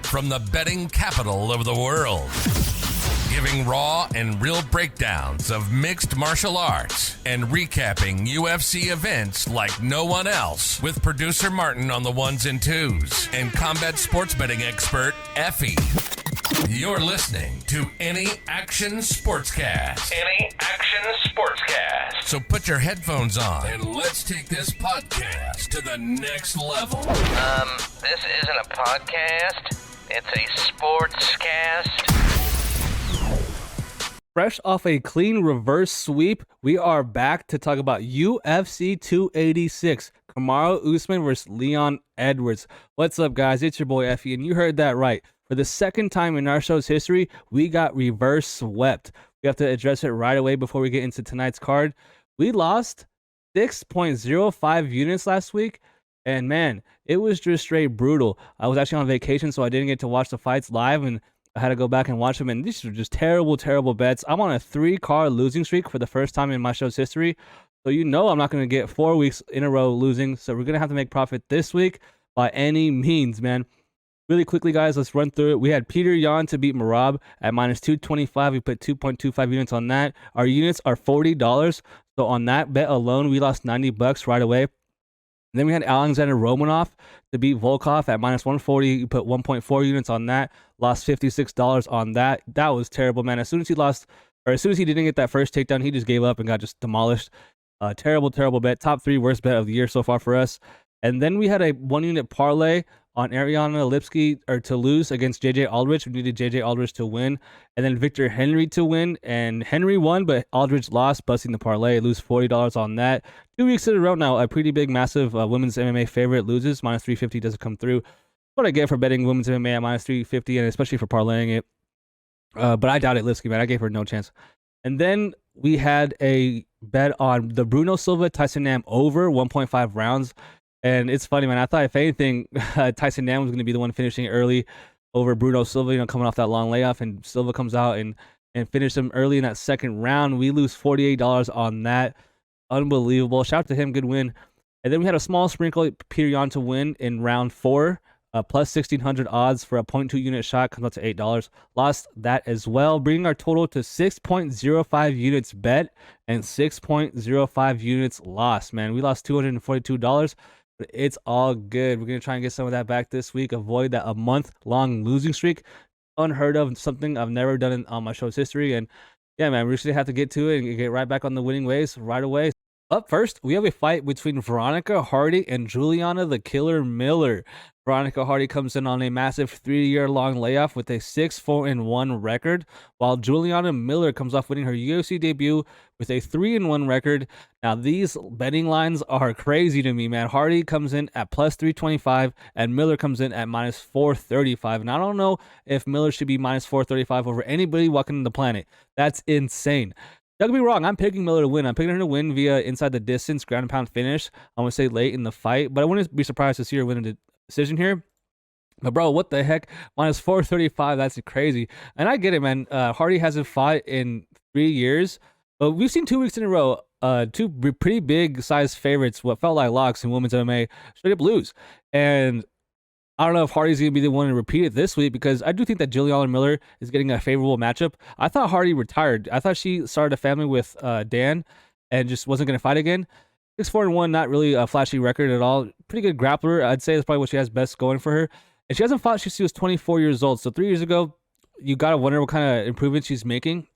from the betting capital of the world. Giving raw and real breakdowns of mixed martial arts and recapping UFC events like no one else, with producer Martin on the ones and twos and combat sports betting expert Effie. You're listening to Any Action Sportscast. Any Action Sportscast. So put your headphones on and let's take this podcast to the next level. This isn't a podcast. It's a sportscast. Fresh off a clean reverse sweep, we are back to talk about UFC 286. Kamaru Usman versus Leon Edwards. What's up, guys? It's your boy Effie, and you heard that right. For the second time in our show's history, we got reverse swept. We have to address it right away before we get into tonight's card. We lost 6.05 units last week, and man, it was just straight brutal. I was actually on vacation, so I didn't get to watch the fights live, and I had to go back and watch them, and these were just terrible, terrible bets. I'm on a 3-card losing streak for the first time in my show's history, so you know I'm not going to get 4 weeks in a row losing, so we're going to have to make profit this week by any means, man. Really quickly, guys, let's run through it. We had Peter Yan to beat Marab at minus 225. We put 2.25 units on that. Our units are $40, so on that bet alone, we lost $90 right away. And then we had Alexander Romanov to beat Volkov at minus 140. We put 1.4 units on that. Lost $56 on that. That was terrible, man. As soon as he didn't get that first takedown, he just gave up and got just demolished. Terrible, terrible bet. Top 3 worst bet of the year so far for us. And then we had a 1-unit parlay on Ariana Lipsky to lose against JJ Aldrich. We needed JJ Aldrich to win, and then Victor Henry to win, and Henry won, but Aldrich lost, busting the parlay. Lose $40 on that. 2 weeks in a row now, a pretty big, massive women's MMA favorite loses. Minus 350 doesn't come through. What I get for betting women's MMA at minus 350, and especially for parlaying it. But I doubt it, Lipsky, man. I gave her no chance. And then we had a bet on the Bruno Silva Tyson Nam over 1.5 rounds. And it's funny, man. I thought, if anything, Tyson Nam was going to be the one finishing early over Bruno Silva, coming off that long layoff. And Silva comes out and finished him early in that second round. We lose $48 on that. Unbelievable. Shout out to him. Good win. And then we had a small sprinkle, Peter Yan to win in round 4. Plus 1,600 odds for a 0.2 unit shot. Comes out to $8. Lost that as well, bringing our total to 6.05 units bet and 6.05 units lost, man. We lost $242. But it's all good. We're going to try and get some of that back this week. Avoid that a month-long losing streak. Unheard of. Something I've never done on my show's history. And yeah, man, we're just going to have to get to it and get right back on the winning ways right away. Up first, we have a fight between Veronica Hardy and Juliana the Killer Miller. Veronica Hardy comes in on a massive 3-year-long layoff with a 6-4-1 record, while Juliana Miller comes off winning her UFC debut with a 3-1 record. Now, these betting lines are crazy to me, man. Hardy comes in at plus 325, and Miller comes in at minus 435. And I don't know if Miller should be minus 435 over anybody walking the planet. That's insane. Don't get me wrong, I'm picking Miller to win. I'm picking her to win via inside the distance, ground and pound finish. I want to say late in the fight, but I wouldn't be surprised to see her win a decision here. But bro, what the heck? Minus 435, that's crazy. And I get it, man. Hardy hasn't fought in 3 years, but we've seen 2 weeks in a row, 2 pretty big size favorites, what felt like locks in women's MMA, straight up lose. And I don't know if Hardy's going to be the one to repeat it this week, because I do think that Juliana Miller is getting a favorable matchup. I thought Hardy retired. I thought she started a family with Dan and just wasn't going to fight again. 6-4-1, not really a flashy record at all. Pretty good grappler. I'd say that's probably what she has best going for her. And she hasn't fought since she was 24 years old. So 3 years ago, you got to wonder what kind of improvements she's making.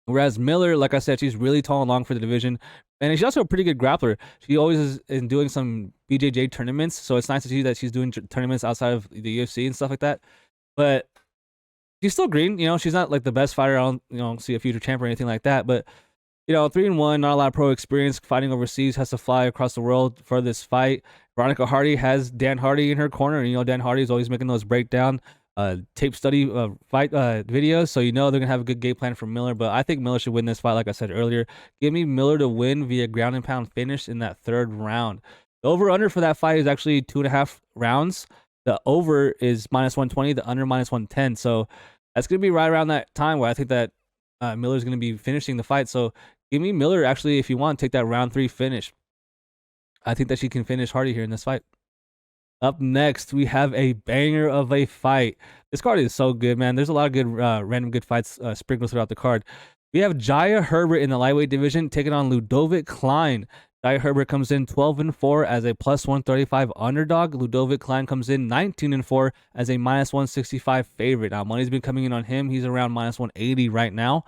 Whereas Miller, like I said, she's really tall and long for the division. And she's also a pretty good grappler. She always is in doing some BJJ tournaments. So it's nice to see that she's doing tournaments outside of the UFC and stuff like that. But she's still green. She's not like the best fighter. I don't see a future champ or anything like that. But 3-1, not a lot of pro experience fighting overseas, has to fly across the world for this fight. Veronica Hardy has Dan Hardy in her corner, and Dan Hardy is always making those breakdown tape study fight videos, so they're gonna have a good game plan for Miller. But I think Miller should win this fight, like I said earlier. Give me Miller to win via ground and pound finish in that 3rd round. The over-under for that fight is actually 2.5 rounds. The over is minus 120, the under minus 110. So that's gonna be right around that time where I think that Miller's gonna be finishing the fight. So give me Miller, actually, if you want, take that round 3 finish. I think that she can finish Hardy here in this fight. Up next, we have a banger of a fight. This card is so good, man. There's a lot of good, random good fights sprinkled throughout the card. We have Jaya Herbert in the lightweight division taking on Ludovít Klein. Jaya Herbert comes in 12-4 as a plus 135 underdog. Ludovít Klein comes in 19-4 as a minus 165 favorite. Now, money's been coming in on him. He's around minus 180 right now.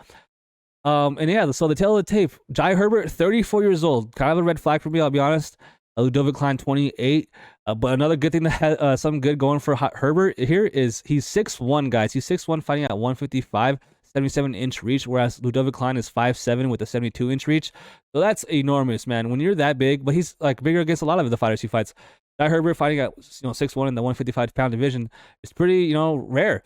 And yeah, so the tail of the tape, Jai Herbert, 34 years old. Kind of a red flag for me, I'll be honest. Ludovít Klein, 28. But another good thing that has something good going for Herbert here is he's 6'1", guys. He's 6'1", fighting at 155, 77-inch reach, whereas Ludovít Klein is 5'7" with a 72-inch reach. So that's enormous, man. When you're that big, but he's like bigger against a lot of the fighters he fights. Jai Herbert fighting at 6'1" in the 155-pound division is pretty, rare.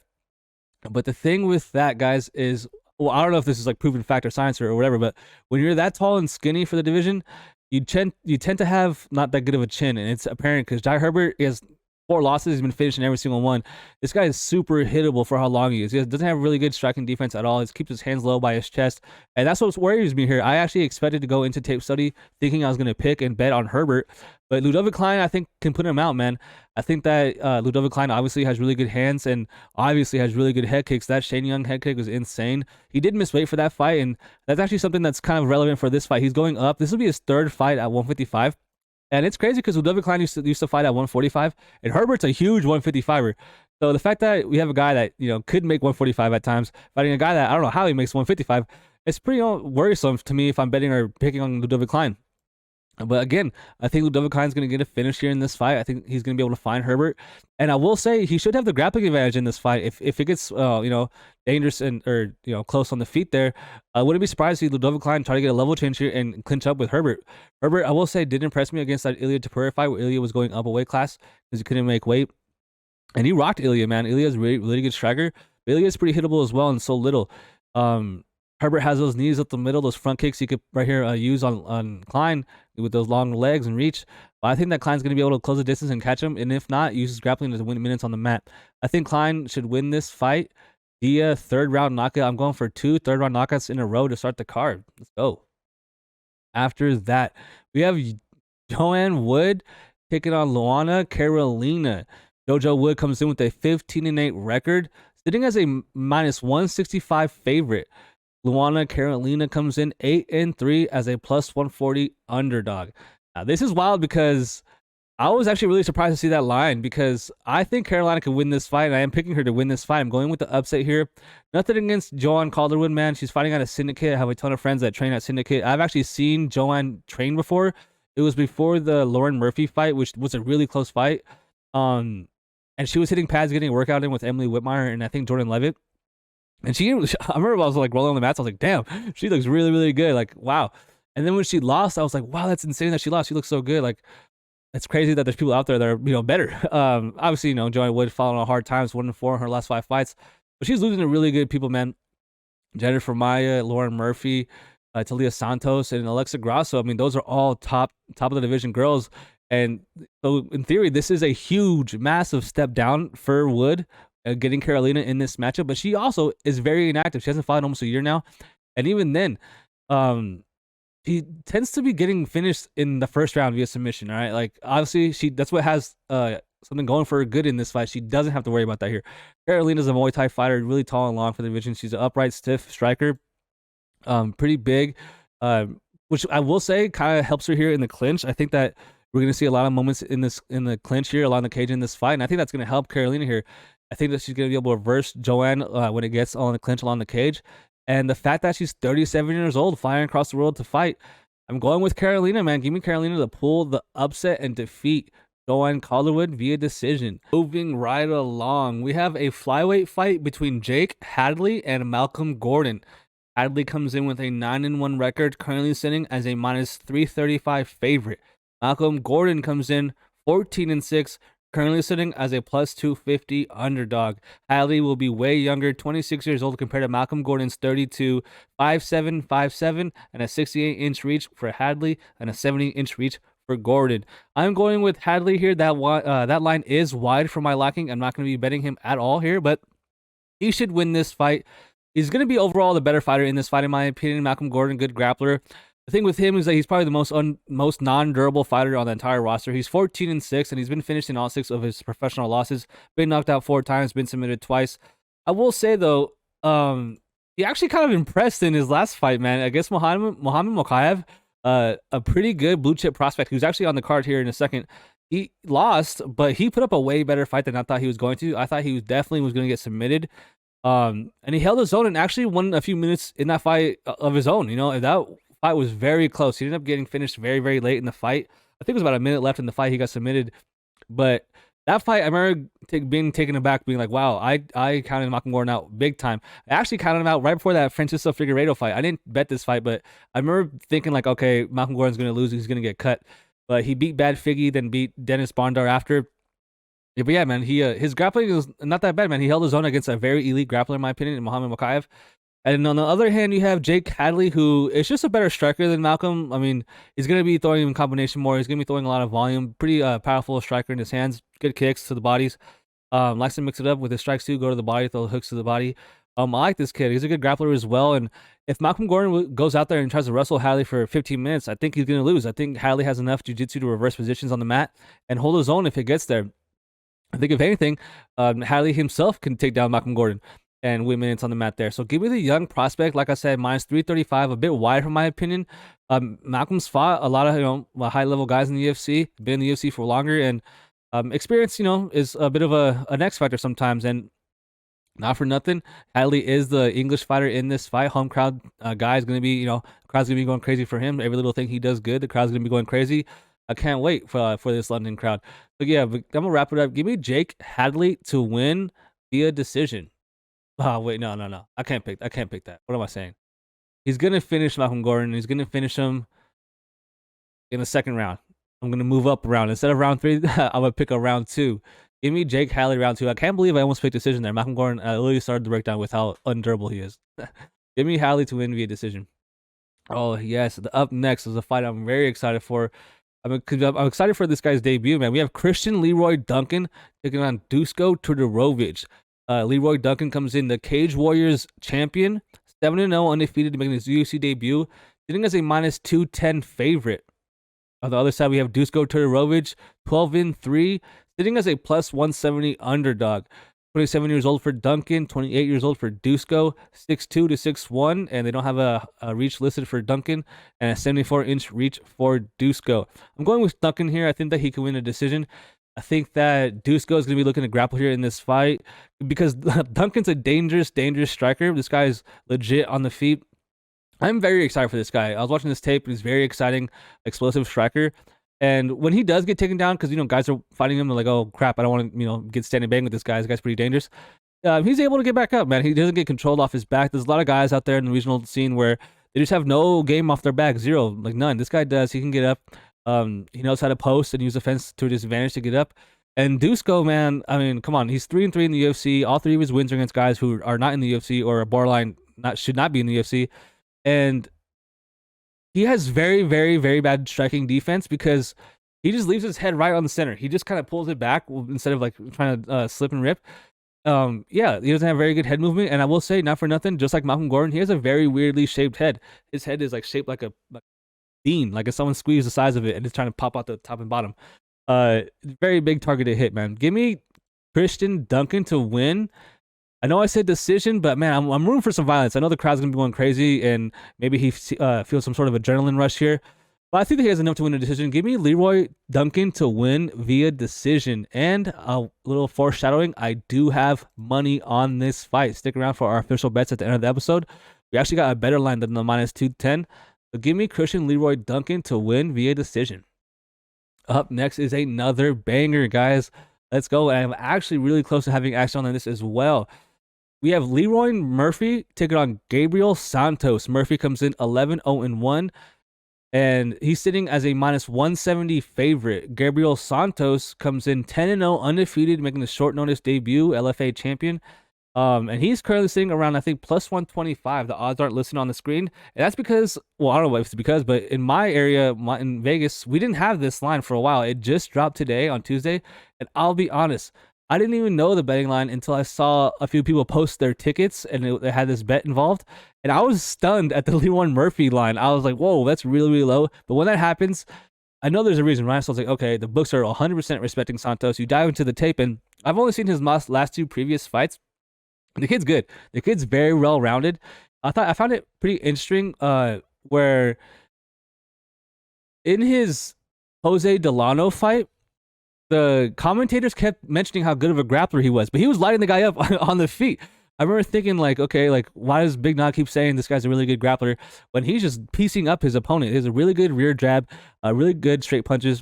But the thing with that, guys, is, well, I don't know if this is like proven fact or science or whatever, but when you're that tall and skinny for the division, you tend to have not that good of a chin, and it's apparent because Jai Herbert has 4 losses. He's been finishing every single one. This guy is super hittable for how long he is. He doesn't have really good striking defense at all. He keeps his hands low by his chest, and that's what worries me here. I actually expected to go into tape study thinking I was going to pick and bet on Herbert, but Ludovít Klein, I think, can put him out, man. I think that Ludovít Klein obviously has really good hands and obviously has really good head kicks. That Shane Young head kick was insane. He did miss weight for that fight, and that's actually something that's kind of relevant for this fight. He's going up. This will be his 3rd fight at 155. And it's crazy because Ludovít Klein used to fight at 145, and Herbert's a huge 155er. So the fact that we have a guy that could make 145 at times, fighting a guy that I don't know how he makes 155, it's pretty worrisome to me if I'm betting or picking on Ludovít Klein. But again, I think Ludovít Klein's going to get a finish here in this fight. I think he's going to be able to find Herbert. And I will say he should have the grappling advantage in this fight. If it gets, dangerous or close on the feet there, I wouldn't be surprised to see Ludovít Klein try to get a level change here and clinch up with Herbert. Herbert, I will say, did impress me against that Ilia Topuria fight where Ilia was going up a weight class because he couldn't make weight. And he rocked Ilia, man. Ilia's really, really good striker. But Ilia's pretty hittable as well and so little. Herbert has those knees up the middle, those front kicks he could right here use on Klein with those long legs and reach. But I think that Klein's going to be able to close the distance and catch him. And if not, uses grappling to win minutes on the mat. I think Klein should win this fight via 3rd round knockout. I'm going for 2 third-round knockouts in a row to start the card. Let's go. After that, we have Joanne Wood taking on Luana Carolina. JoJo Wood comes in with a 15-8 record, sitting as a minus 165 favorite. Luana Carolina comes in 8-3 as a plus 140 underdog. Now, this is wild because I was actually really surprised to see that line because I think Carolina could win this fight, and I am picking her to win this fight. I'm going with the upset here. Nothing against Joanne Calderwood, man. She's fighting at a syndicate. I have a ton of friends that train at syndicate. I've actually seen Joanne train before. It was before the Lauren Murphy fight, which was a really close fight. And she was hitting pads, getting a workout in with Emily Whitmire and I think Jordan Levitt. And I remember I was like rolling on the mats. I was like, damn, she looks really, really good. Like, wow. And then when she lost, I was like, wow, that's insane that she lost. She looks so good. Like, it's crazy that there's people out there that are, better. Obviously, Joanne Wood following on hard times, 1-4 in her last 5 fights. But she's losing to really good people, man. Jennifer Maya, Lauren Murphy, Talia Santos, and Alexa Grasso. I mean, those are all top of the division girls. And so in theory, this is a huge, massive step down for Wood. Getting Carolina in this matchup, but she also is very inactive. She hasn't fought in almost a year now, and even then, she tends to be getting finished in the 1st round via submission. All right, like obviously that's what has something going for her good in this fight. She doesn't have to worry about that here. Carolina's a Muay Thai fighter, really tall and long for the division. She's an upright, stiff striker, pretty big, which I will say kind of helps her here in the clinch. I think that we're gonna see a lot of moments in the clinch here along the cage in this fight, and I think that's gonna help Carolina here. I think that she's going to be able to reverse Joanne when it gets on the clinch along the cage. And the fact that she's 37 years old, flying across the world to fight, I'm going with Carolina, man. Give me Carolina to pull the upset and defeat Joanne Calderwood via decision. Moving right along, we have a flyweight fight between Jake Hadley and Malcolm Gordon. Hadley comes in with a 9-1 record, currently sitting as a minus 335 favorite. Malcolm Gordon comes in 14-6, currently sitting as a plus 250 underdog. Hadley will be way younger, 26 years old compared to Malcolm Gordon's 32, 5'7", and a 68-inch reach for Hadley and a 70-inch reach for Gordon. I'm going with Hadley here. That line is wide for my liking. I'm not going to be betting him at all here, but he should win this fight. He's going to be overall the better fighter in this fight, in my opinion. Malcolm Gordon, good grappler. The thing with him is that he's probably the most non-durable fighter on the entire roster. He's 14-6, and he's been finished in all 6 of his professional losses. Been knocked out 4 times, been submitted twice. I will say though, he actually kind of impressed in his last fight, man, against Mohamed Mokaev, a pretty good blue chip prospect who's actually on the card here in a second. He lost, but he put up a way better fight than I thought he was going to. I thought he was definitely going to get submitted. And he held his own and actually won a few minutes in that fight of his own. That fight was very close. He ended up getting finished very, very late in the fight. I think it was about a minute left in the fight. He got submitted. But that fight, I remember being taken aback, being like, wow, I counted Malcolm Gordon out big time. I actually counted him out right before that Francisco Figueiredo fight. I didn't bet this fight, but I remember thinking like, okay, Malcolm Gordon's going to lose. He's going to get cut. But he beat Bad Figgy, then beat Dennis Bondar after. Yeah, but yeah, man, his grappling was not that bad, man. He held his own against a very elite grappler, in my opinion, in Mohamed Mokaev. And on the other hand, you have Jake Hadley, who is just a better striker than Malcolm. I mean, he's going to be throwing in combination more. He's going to be throwing a lot of volume. Pretty powerful striker in his hands. Good kicks to the bodies. Likes to mix it up with his strikes too. Go to the body, throw hooks to the body. I like this kid. He's a good grappler as well. And if Malcolm Gordon goes out there and tries to wrestle Hadley for 15 minutes, I think he's going to lose. I think Hadley has enough jiu-jitsu to reverse positions on the mat and hold his own if it gets there. I think if anything, Hadley himself can take down Malcolm Gordon and win minutes on the mat there. So give me the young prospect. Like I said, minus 335, a bit wide from my opinion. Malcolm's fought a lot of high-level guys in the UFC, been in the UFC for longer, and experience, is a bit of an X factor sometimes. And not for nothing, Hadley is the English fighter in this fight. Home crowd guy is going to be, crowd's going to be going crazy for him. Every little thing he does good, the crowd's going to be going crazy. I can't wait for this London crowd. But yeah, I'm going to wrap it up. Give me Jake Hadley to win via decision. Oh, wait, no. I can't pick that. What am I saying? He's going to finish Malcolm Gordon. He's going to finish him in the second round. I'm going to move up a round. Instead of round 3, I'm going to pick a round 2. Give me Jake Hadley round 2. I can't believe I almost picked decision there. Malcolm Gordon literally started the breakdown with how undurable he is. Give me Hadley to win via decision. Oh, yes. Up next is a fight I'm very excited for. I'm excited for this guy's debut, man. We have Christian Leroy Duncan taking on Dusko Todorovic. Leroy Duncan comes in the Cage Warriors champion, 7-0 undefeated, making his UFC debut, sitting as a minus 210 favorite. On the other side, we have Dusko Todorovic, 12-3, sitting as a plus 170 underdog. 27 years old for Duncan, 28 years old for Dusko, 6'2 to 6'1, and they don't have a reach listed for Duncan, and a 74-inch reach for Dusko. I'm going with Duncan here. I think that he can win a decision. I think that Dusko is going to be looking to grapple here in this fight because Duncan's a dangerous striker. This guy is legit on the feet. I'm very excited for this guy. I was watching this tape, and he's very exciting, explosive striker. And when he does get taken down, because, guys are fighting him, they're like, oh, crap, I don't want to, get standing bang with this guy. This guy's pretty dangerous. He's able to get back up, man. He doesn't get controlled off his back. There's a lot of guys out there in the regional scene where they just have no game off their back, zero, like none. This guy does. He can get up. He knows how to post and use offense to his advantage to get up. And Dusko, man, I mean, come on. He's 3-3 in the UFC. All 3 of his wins are against guys who are not in the UFC or are borderline should not be in the UFC. And he has very, very, very bad striking defense because he just leaves his head right on the center. He just kind of pulls it back instead of like trying to slip and rip. He doesn't have very good head movement. And I will say, not for nothing, just like Malcolm Gordon, he has a very weirdly shaped head. His head is like shaped like a bean, like if someone squeezed the size of it and it's trying to pop out the top and bottom. Very big targeted hit, man. Give me Christian Duncan to win. I know I said decision, but man, I'm rooting for some violence. I know the crowd's gonna be going crazy, and maybe he feels some sort of adrenaline rush here. But I think that he has enough to win a decision. Give me Leroy Duncan to win via decision. And a little foreshadowing, I do have money on this fight. Stick around for our official bets at the end of the episode. We actually got a better line than the minus 210. So give me Christian Leroy Duncan to win via decision. Up next is another banger, guys. Let's go. And I'm actually really close to having action on this as well. We have Leroy Murphy taking on Gabriel Santos. Murphy comes in 11-0-1, and he's sitting as a minus 170 favorite. Gabriel Santos comes in 10-0 undefeated, making the short notice debut, LFA champion. And he's currently sitting around, I think, plus 125. The odds aren't listed on the screen. And that's because, well, I don't know if it's because, but in my area, in Vegas, we didn't have this line for a while. It just dropped today on Tuesday. And I'll be honest, I didn't even know the betting line until I saw a few people post their tickets and it had this bet involved. And I was stunned at the Leroy Murphy line. I was like, whoa, that's really, really low. But when that happens, I know there's a reason, right? So I was like, okay, the books are 100% respecting Santos. You dive into the tape, and I've only seen his last 2 previous fights. The kid's good. The kid's very well-rounded. I found it pretty interesting where in his Jose Delano fight, the commentators kept mentioning how good of a grappler he was, but he was lighting the guy up on the feet. I remember thinking, like, okay, like, why does Big Nog keep saying this guy's a really good grappler when he's just piecing up his opponent? He has a really good rear jab, really good straight punches,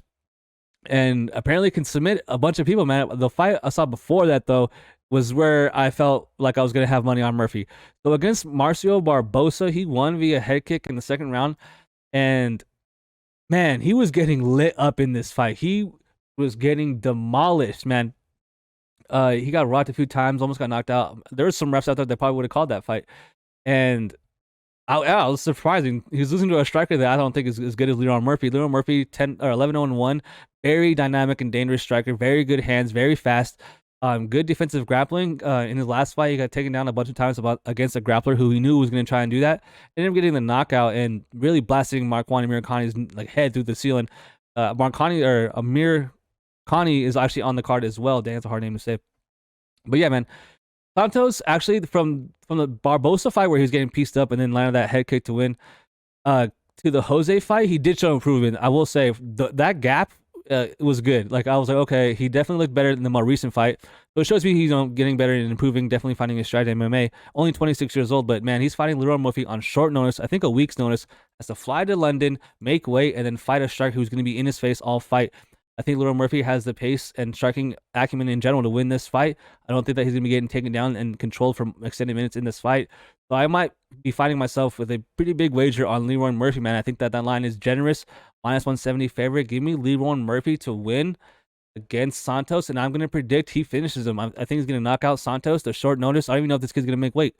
and apparently can submit a bunch of people, man. The fight I saw before that, though, was where I felt like I was going to have money on Murphy. So against Marcio Barbosa, he won via head kick in the second round, and, man, he was getting lit up in this fight. He was getting demolished, man. He got rocked a few times, almost got knocked out. There was some refs out there that probably would have called that fight. And it was surprising. He was losing to a striker that I don't think is as good as Leroy Murphy. Leroy Murphy 11-0-1, very dynamic and dangerous striker, very good hands, very fast. Good defensive grappling. In his last fight, he got taken down a bunch of times against a grappler who he knew was going to try and do that. Ended up getting the knockout and really blasting Makwan Amirkhani's head through the ceiling. Amirkhani is actually on the card as well. Dang, that's a hard name to say. But yeah, man. Santos actually from the Barbosa fight where he was getting pieced up and then landed that head kick to win, to the Jose fight, he did show improvement. I will say that gap was good. Like, I was like, okay, he definitely looked better than the more recent fight. So it shows me he's getting better and improving, definitely finding his stride in MMA. Only 26 years old, but man, he's fighting Leroy Murphy on short notice. I think a week's notice. Has to fly to London, make weight, and then fight a striker who's going to be in his face all fight. I think Leroy Murphy has the pace and striking acumen in general to win this fight. I don't think that he's going to be getting taken down and controlled for extended minutes in this fight. So I might be finding myself with a pretty big wager on Leroy Murphy, man. I think that line is generous. -170 favorite. Give me Leroy Murphy to win against Santos, and I'm going to predict he finishes him. I think he's going to knock out Santos. The short notice. I don't even know if this kid's going to make weight.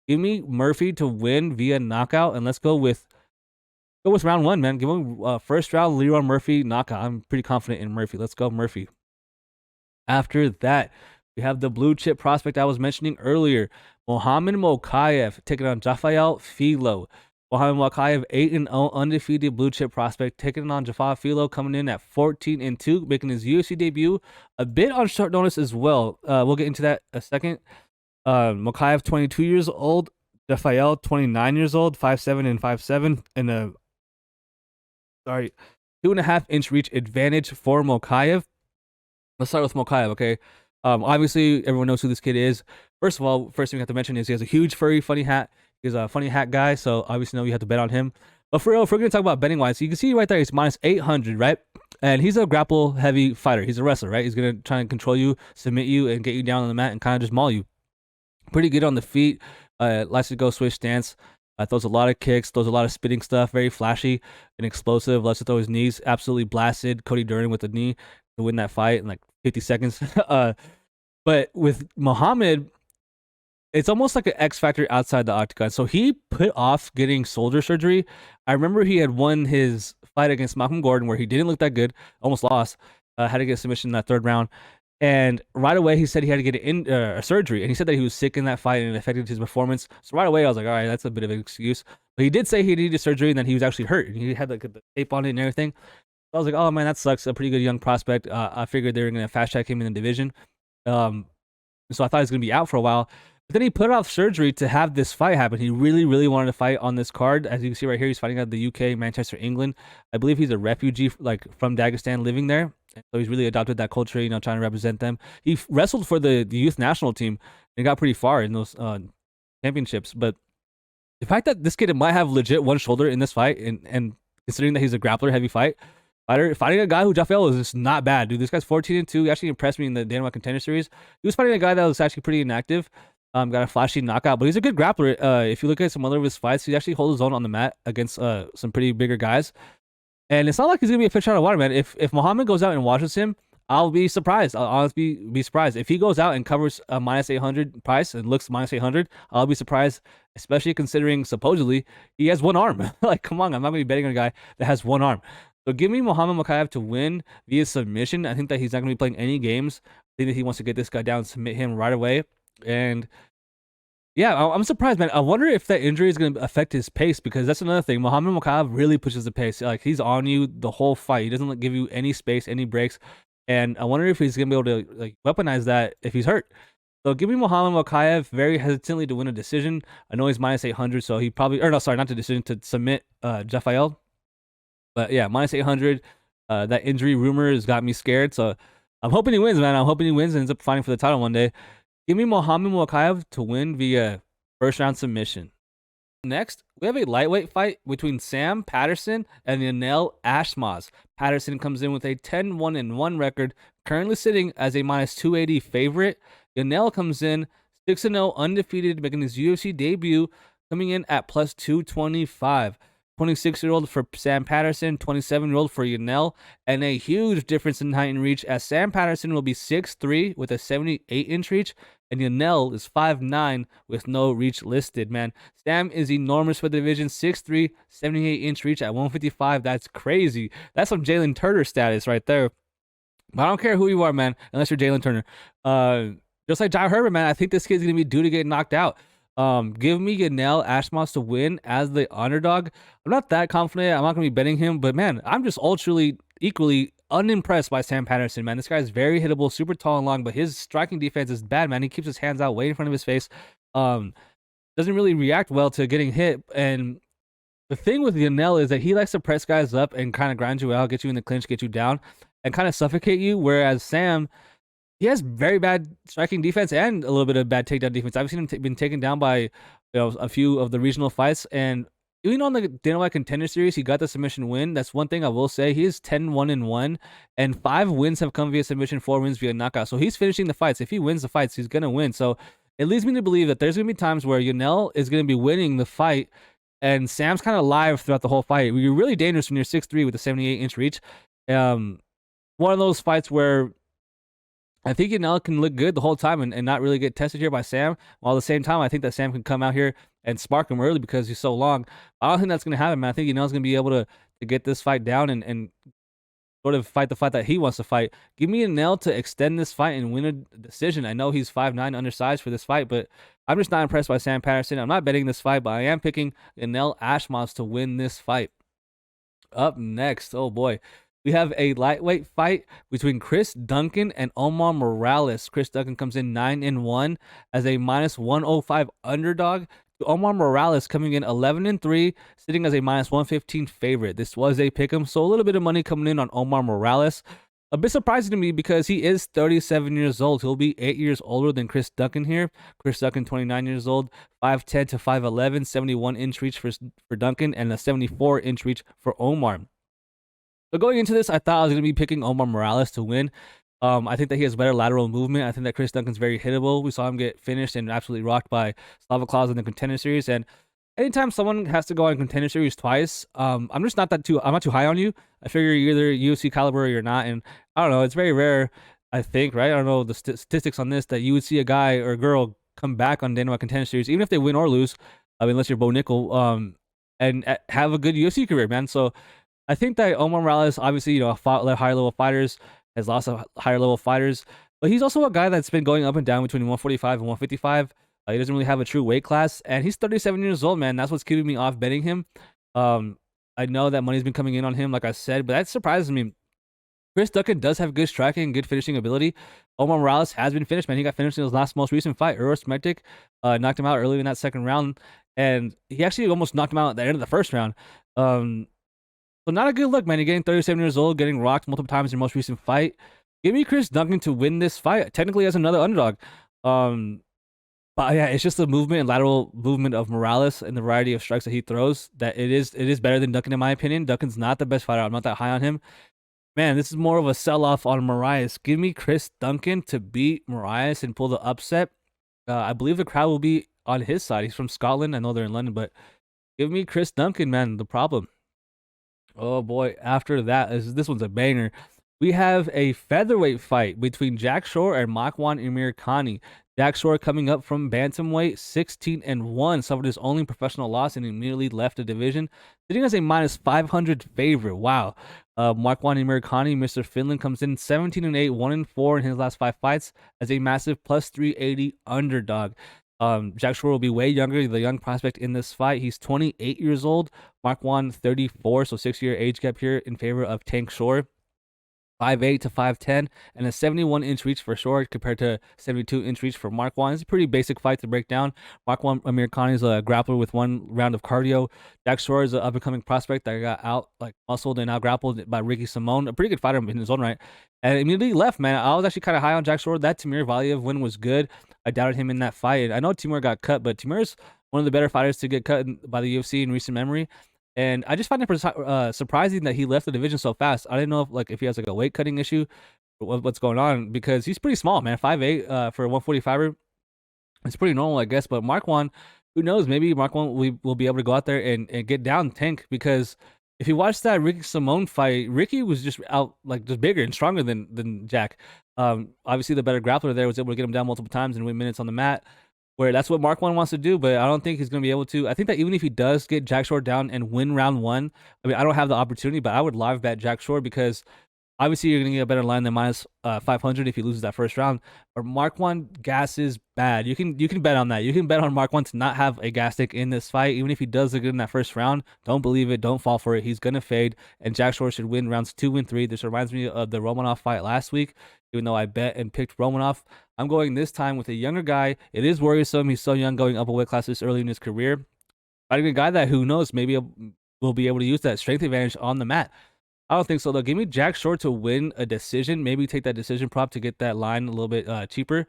Give me Murphy to win via knockout, and let's go with round 1, man. Give him first round Leroy Murphy knockout. I'm pretty confident in Murphy. Let's go Murphy. After that, we have the blue chip prospect I was mentioning earlier, Mohamed Mokaev taking on Rafael Filho. Mohamed Mokaev 8-0 undefeated blue chip prospect taking on Jafel Filho, coming in at 14-2, making his UFC debut a bit on short notice as well. We'll get into that in a second. Mokaev 22 years old, Rafael 29 years old, 5'7" and 5'7", and a 2.5 inch reach advantage for Mokaev. Let's start with Mokaev, okay? Obviously, everyone knows who this kid is. First of all, first thing we have to mention is he has a huge, furry, funny hat. He's a funny hat guy, so obviously, you have to bet on him. But for real, if we're going to talk about betting wise, you can see right there, he's -800, right? And he's a grapple heavy fighter. He's a wrestler, right? He's going to try and control you, submit you, and get you down on the mat and kind of just maul you. Pretty good on the feet. Likes to go switch stance. Throws a lot of kicks, throws a lot of spitting stuff, very flashy and explosive. Loves to throw his knees. Absolutely blasted Cody Durden with the knee to win that fight in like 50 seconds. But with Mohamed, it's almost like an X factor outside the octagon. So he put off getting shoulder surgery. I remember he had won his fight against Malcolm Gordon where he didn't look that good, almost lost. Had to get a submission in that third round. And right away, he said he had to get a surgery. And he said that he was sick in that fight and it affected his performance. So right away, I was like, all right, that's a bit of an excuse. But he did say he needed surgery and then he was actually hurt. And he had like the tape on it and everything. So I was like, oh, man, that sucks. A pretty good young prospect. I figured they were going to fast track him in the division. So I thought he was going to be out for a while. But then he put off surgery to have this fight happen. He really, really wanted to fight on this card. As you can see right here, he's fighting out of the UK, Manchester, England. I believe he's a refugee like from Dagestan living there. So he's really adopted that culture, trying to represent them. He wrestled for the youth national team and got pretty far in those championships. But the fact that this kid might have legit one shoulder in this fight, and considering that he's a grappler, heavy fighter, fighting a guy who Jafel is just not bad, dude. This guy's 14-2. He actually impressed me in the Dana White Contender Series. He was fighting a guy that was actually pretty inactive. Got a flashy knockout, but he's a good grappler. If you look at some other of his fights, he actually holds his own on the mat against some pretty bigger guys. And it's not like he's going to be a fish out of water, man. If Mohamed goes out and watches him, I'll be surprised. I'll honestly be surprised. If he goes out and covers a -800 price and looks -800, I'll be surprised, especially considering supposedly he has one arm. Like, come on, I'm not going to be betting on a guy that has one arm. So give me Mohamed Mokaev to win via submission. I think that he's not going to be playing any games think that he wants to get this guy down, submit him right away. And yeah, I'm surprised, man. I wonder if that injury is going to affect his pace, because that's another thing. Muhammad Mokaev really pushes the pace. Like, he's on you the whole fight. He doesn't give you any space, any breaks. And I wonder if he's going to be able to like weaponize that if he's hurt. So give me Muhammad Mokaev very hesitantly to win a decision. I know he's minus 800, so he probably, or no, sorry, not the decision, to submit Jafel. But yeah, minus 800. That injury rumor has got me scared. So I'm hoping he wins, man. I'm hoping he wins and ends up fighting for the title one day. Give me Muhammad Mokaev to win via first round submission. Next, we have a lightweight fight between Sam Patterson and Yanal Ashmoz. Patterson comes in with a 10-1-1 record, currently sitting as a minus 280 favorite. Yanal comes in 6-0 undefeated, making his UFC debut, coming in at plus 225. 26-year-old for Sam Patterson, 27-year-old for Yanal, and a huge difference in height and reach, as Sam Patterson will be 6'3" with a 78-inch reach, and Yanal is 5'9" with no reach listed, man. Sam is enormous for the division, 6'3", 78-inch reach at 155. That's crazy. That's some Jalen Turner status right there. But I don't care who you are, man, unless you're Jalen Turner. Just like Herbert, man, I think this kid's going to be due to get knocked out. Give me Yanal Ashmoz to win as the underdog. I'm not that confident. I'm not going to be betting him, but man, I'm just ultra equally unimpressed by Sam Patterson, man. This guy's very hittable, super tall and long, but his striking defense is bad, man. He keeps his hands out way in front of his face. Doesn't really react well to getting hit. And the thing with Yanal is that he likes to press guys up and kind of grind you out, get you in the clinch, get you down, and kind of suffocate you. Whereas Sam, he has very bad striking defense and a little bit of bad takedown defense. I've seen him been taken down by a few of the regional fights, and even on the Dana White Contender Series, he got the submission win. That's one thing I will say. He is 10-1-1, and 5 wins have come via submission, 4 wins via knockout. So he's finishing the fights. If he wins the fights, he's gonna win. So it leads me to believe that there's gonna be times where Yanal is gonna be winning the fight, and Sam's kind of live throughout the whole fight. You're really dangerous when you're 6'3" with a 78-inch reach. One of those fights where I think Yanal can look good the whole time and not really get tested here by Sam. While at the same time, I think that Sam can come out here and spark him early because he's so long. I don't think that's going to happen, man. I think Yanal's going to be able to get this fight down and sort of fight the fight that he wants to fight. Give me Yanal to extend this fight and win a decision. I know he's 5'9", undersized for this fight, but I'm just not impressed by Sam Patterson. I'm not betting this fight, but I am picking Yanal Ashmoz to win this fight. Up next, oh boy, we have a lightweight fight between Chris Duncan and Omar Morales. Chris Duncan comes in 9-1 as a minus 105 underdog. Omar Morales coming in 11-3, sitting as a minus 115 favorite. This was a pick'em, so a little bit of money coming in on Omar Morales. A bit surprising to me because he is 37 years old. He'll be 8 years older than Chris Duncan here. Chris Duncan, 29 years old, 5'10 to 5'11, 71-inch reach for Duncan, and a 74-inch reach for Omar. So going into this, I thought I was going to be picking Omar Morales to win. I think that he has better lateral movement. I think that Chris Duncan's very hittable. We saw him get finished and absolutely rocked by Slava Claus in the Contender Series. And anytime someone has to go on Contender Series twice, I'm not too high on you. I figure you're either UFC caliber or you're not. And I don't know, it's very rare, I think, right? I don't know the statistics on this, that you would see a guy or a girl come back on Dana White Contender Series, even if they win or lose, unless you're Bo Nickel, and have a good UFC career, man. So I think that Omar Morales, obviously, fought higher level fighters, has lost to higher level fighters, but he's also a guy that's been going up and down between 145 and 155. He doesn't really have a true weight class, and he's 37 years old, man. That's what's keeping me off betting him. I know that money's been coming in on him, like I said, but that surprises me. Chris Duncan does have good striking and good finishing ability. Omar Morales has been finished, man. He got finished in his most recent fight. Eros Smertic knocked him out early in that second round, and he actually almost knocked him out at the end of the first round. So not a good look, man. You're getting 37 years old, getting rocked multiple times in your most recent fight. Give me Chris Duncan to win this fight, technically as another underdog. But yeah, it's just the movement and lateral movement of Morales and the variety of strikes that he throws that it is better than Duncan, in my opinion. Duncan's not the best fighter. I'm not that high on him. Man, this is more of a sell-off on Moraes. Give me Chris Duncan to beat Moraes and pull the upset. I believe the crowd will be on his side. He's from Scotland. I know they're in London, but give me Chris Duncan, man. The problem. Oh boy, after that, this one's a banger. we have a featherweight fight between Jack Shore and Makwan Amirkhani. Jack Shore coming up from bantamweight, 16-1, suffered his only professional loss and immediately left the division, sitting as a minus 500 favorite. Wow. Makwan Amirkhani, Mr. Finland, comes in 17-8, 1-4 in his last 5 fights as a massive plus 380 underdog. Jack Shore will be way younger, the young prospect in this fight. He's 28 years old. Makwan 34, so 6-year age gap here in favor of Tank Shore. 5'8" to 5'10", and a 71-inch reach for Shore compared to 72-inch reach for Makwan. It's a pretty basic fight to break down. Makwan Amirkhani is a grappler with 1 round of cardio. Jack Shore is an up-and-coming prospect that got out muscled and out grappled by Ricky Simone, a pretty good fighter in his own right, and immediately left. Man, I was actually kind of high on Jack Shore. That Timur Valiev win was good. I doubted him in that fight. I know Timur got cut, but Timur's one of the better fighters to get cut by the UFC in recent memory. And I just find it surprising that he left the division so fast. I didn't know if he has a weight cutting issue or what's going on, because he's pretty small, man. 5'8" for a 145er. It's pretty normal, I guess. But Makwan, who knows? Maybe Makwan will be able to go out there and get down Tank, because if you watch that Ricky Simone fight, Ricky was just out just bigger and stronger than Jack. Obviously the better grappler there was able to get him down multiple times and win minutes on the mat, where that's what Makwan wants to do, but I don't think he's going to be able to. I think that even if he does get Jack Shore down and win round 1, I mean, I don't have the opportunity, but I would live bet Jack Shore, because obviously you're going to get a better line than minus 500 if he loses that first round. But Makwan gas is bad. You can bet on that. You can bet on Makwan to not have a gas stick in this fight. Even if he does look good in that first round, don't believe it. Don't fall for it. He's going to fade, and Jack Shore should win rounds 2 and 3. This reminds me of the Romanov fight last week. Even though I bet and picked Romanov, I'm going this time with a younger guy. It is worrisome. He's so young, going up a weight class this early in his career. Fighting a guy that, who knows, maybe will be able to use that strength advantage on the mat. I don't think so, though. Give me Jack Shore to win a decision. Maybe take that decision prop to get that line a little bit cheaper.